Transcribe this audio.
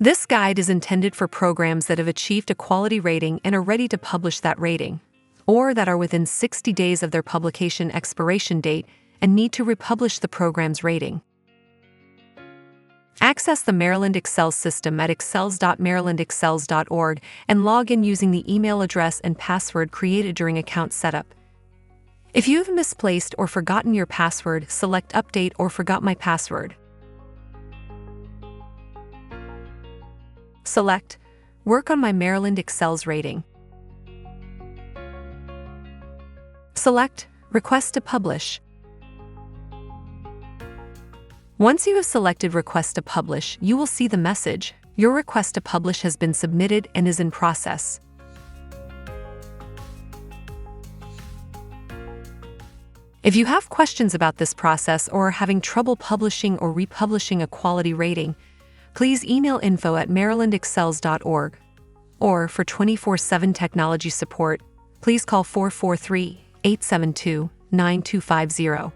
This guide is intended for programs that have achieved a quality rating and are ready to publish that rating, or that are within 60 days of their publication expiration date and need to republish the program's rating. Access the Maryland Excel system at excels.marylandexcels.org and log in using the email address and password created during account setup. If you have misplaced or forgotten your password, select Update or Forgot My Password. Select Work on my Maryland Excel's rating. Select Request to Publish. Once you have selected Request to Publish, you will see the message, Your request to publish has been submitted and is in process. If you have questions about this process or are having trouble publishing or republishing a quality rating, please email info@marylandexcels.org. Or for 24/7 technology support, please call 443-872-9250.